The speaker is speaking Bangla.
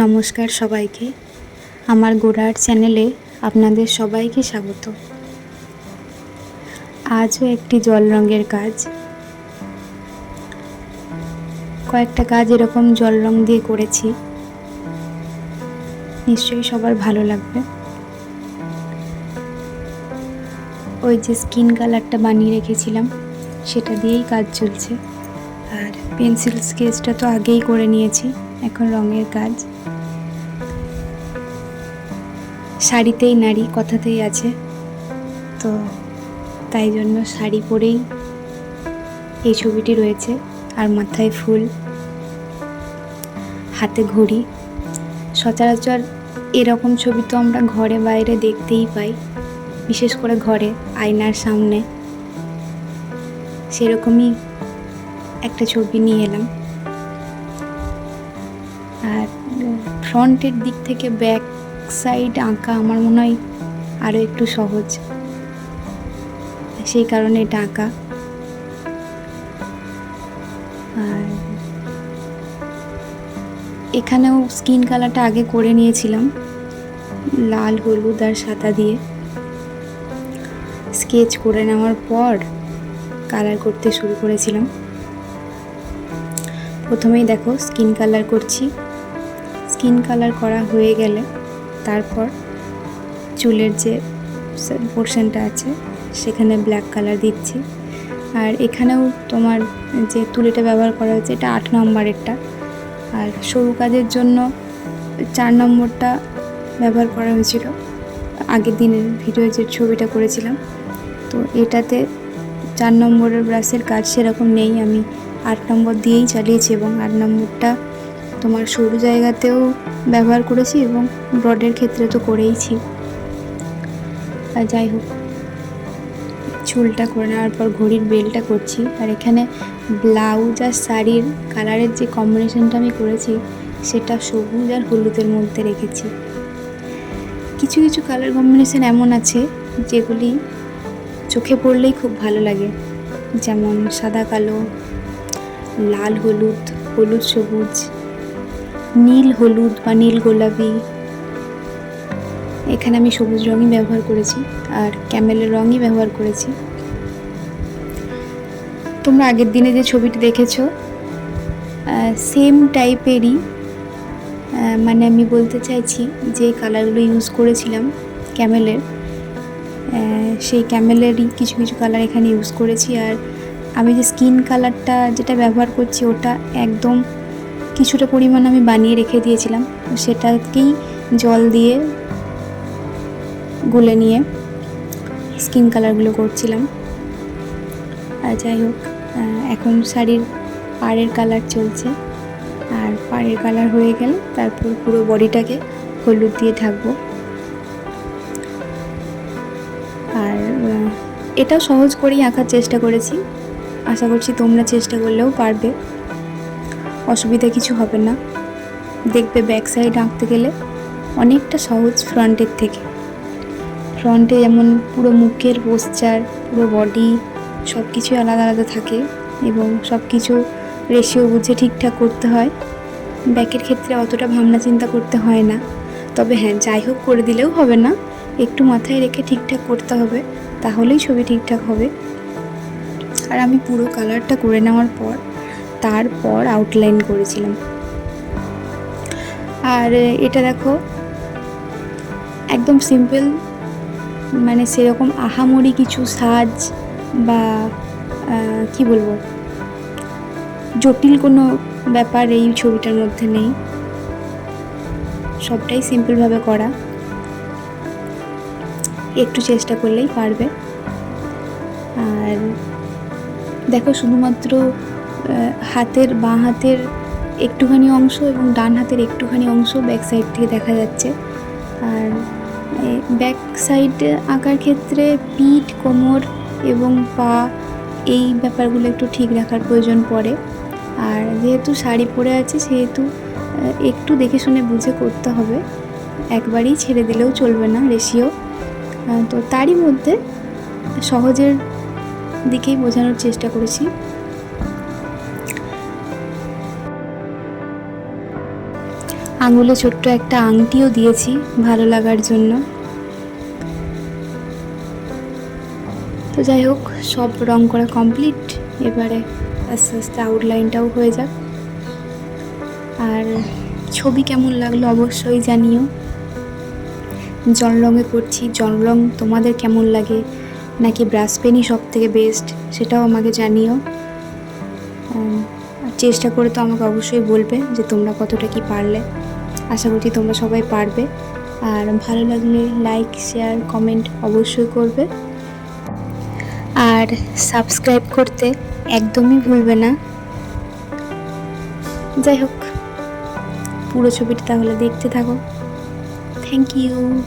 নমস্কার সবাইকে, আমার গোড়ার চ্যানেলে আপনাদের সবাইকে স্বাগত। আজও একটি জল রঙের কাজ, কয়েকটা কাজ এরকম জল রং দিয়ে করেছি, নিশ্চয়ই সবার ভালো লাগবে। ওই যে স্কিন কালারটা বানিয়ে রেখেছিলাম সেটা দিয়েই কাজ চলছে, আর পেন্সিল স্কেচটা তো আগেই করে নিয়েছি, এখন রঙের কাজ। শাড়িতেই নারী কথাতেই আছে, তো তাই জন্য শাড়ি পরেই এই ছবিটি রয়েছে, আর মাথায় ফুল, হাতে ঘড়ি। সচরাচর এরকম ছবি তো আমরা ঘরে বাইরে দেখতেই পাই, বিশেষ করে ঘরে আয়নার সামনে। সেরকমই একটা ছবি নিয়ে এলাম। আর ফ্রন্টের দিক থেকে ব্যাক সাইড আঁকা আমার মনে হয় আরও একটু সহজ, সেই কারণে এটা আঁকা। আর এখানেও স্কিন কালারটা আগে করে নিয়েছিলাম, লাল, হলুদ আর সাদা দিয়ে স্কেচ করে নেওয়ার পর কালার করতে শুরু করেছিলাম। প্রথমেই দেখো স্কিন কালার করছি। স্কিন কালার করা হয়ে গেলে তারপর চুলের যে পোর্শনটা আছে সেখানে ব্ল্যাক কালার দিচ্ছি। আর এখানেও তোমার যে তুলিটা ব্যবহার করা হয়েছে এটা 8 নম্বরেরটা, আর সরু কাজের জন্য 4 নম্বরটা ব্যবহার করা হয়েছিল আগের দিনের ভিডিও যে ছবিটা করেছিলাম। তো এটাতে 4 নম্বরের ব্রাশের কাজ সেরকম নেই, আমি 8 নম্বর দিয়েই চালিয়েছি, এবং 8 নম্বরটা তোমার সরু জায়গাতেও ব্যবহার করেছি এবং ব্রডের ক্ষেত্রে তো করেইছি। আর যাই হোক, চুলটা করে নেওয়ার পর ঘড়ির বেলটা করছি। আর এখানে ব্লাউজ আর শাড়ির কালারের যে কম্বিনেশনটা আমি করেছি সেটা সবুজ আর হলুদের মধ্যে রেখেছি। কিছু কিছু কালার কম্বিনেশন এমন আছে যেগুলি চোখে পড়লেই খুব ভালো লাগে, যেমন সাদা কালো, লাল হলুদ, হলুদ সবুজ, নীল হলুদ বা নীল গোলাপি। এখানে আমি সবুজ রঙই ব্যবহার করেছি আর ক্যামেলের রঙই ব্যবহার করেছি। তোমরা আগের দিনে যে ছবিটি দেখেছো সেম টাইপেরই, মানে আমি বলতে চাইছি যে কালারগুলো ইউজ করেছিলাম ক্যামেলের, সেই ক্যামেলেরই কিছু কিছু কালার এখানে ইউজ করেছি। আর আমি যে স্কিন কালারটা যেটা ব্যবহার করছি ওটা একদম কিছুটা পরিমাণ আমি বানিয়ে রেখে দিয়েছিলাম, সেটাকেই জল দিয়ে গুলে নিয়ে স্কিন কালারগুলো করছিলাম। আর যাই হোক, এখন শাড়ির পাড়ের কালার চলছে, আর পাড়ের কালার হয়ে গেলে তারপর পুরো বডিটাকে হলুদ দিয়ে ঢাকবো। আর এটাও সহজ করেই আঁকার চেষ্টা করেছি, আশা করছি তোমরা চেষ্টা করলেও পারবে, অসুবিধা কিছু হবে না। দেখবে ব্যাক সাইড আঁকতে গেলে অনেকটা সহজ ফ্রন্টের থেকে। ফ্রন্টে যেমন পুরো মুখের পোস্টার, পুরো বডি সব কিছুই আলাদা আলাদা থাকে এবং সব কিছু রেশিও বুঝে ঠিকঠাক করতে হয়। ব্যাকের ক্ষেত্রে অতটা ভাবনা চিন্তা করতে হয় না, তবে হ্যাঁ, যাই হোক করে দিলেও হবে না, একটু মাথায় রেখে ঠিকঠাক করতে হবে, তাহলেই ছবি ঠিকঠাক হবে। আর আমি পুরো কালারটা করে নেওয়ার পর তারপর আউটলাইন করেছিলাম। আর এটা দেখো একদম সিম্পল, মানে সেরকম আহামরি কিছু সাজ বা কি বলবো, জটিল কোনো ব্যাপার এই ছবিটার মধ্যে নেই, সবটাই সিম্পলভাবে করা, একটু চেষ্টা করলেই পারবে। আর দেখো শুধুমাত্র হাতের বাঁ হাতের একটুখানি অংশ এবং ডান হাতের একটুখানি অংশ ব্যাক সাইড থেকে দেখা যাচ্ছে। আর ব্যাক সাইড আঁকার ক্ষেত্রে পিঠ, কোমর এবং পা এই ব্যাপারগুলো একটু ঠিক রাখার প্রয়োজন পড়ে। আর যেহেতু শাড়ি পরে আছে সেহেতু একটু দেখে শুনে বুঝে করতে হবে, একবারই ছেড়ে দিলেও চলবে না রেশিও। তো তারই মধ্যে সহজের দিকেই বোঝানোর চেষ্টা করেছি। আঙুলে ছোট্ট একটা আংটিও দিয়েছি ভালো লাগার জন্য। তো যাই হোক, সব রং করা কমপ্লিট। এবারে আস্তে আস্তে আউটলাইনটাও হয়ে যাক। আর ছবি কেমন লাগলো অবশ্যই জানিও। জল রঙে করছি, জল রং তোমাদের কেমন লাগে, নাকি ব্রাশ পেনই সব থেকে বেস্ট সেটাও আমাকে জানিও। চেষ্টা করে তো আমাকে অবশ্যই বলবে যে তোমরা কতটা কি পারলে। আশা করছি তোমরা সবাই পারবে। আর ভালো লাগলে লাইক, শেয়ার, কমেন্ট অবশ্যই করবে। আর সাবস্ক্রাইব করতে একদমই ভুলবে না। যাই হোক, পুরো ছবিটা তাহলে দেখতে থাকো। Thank you.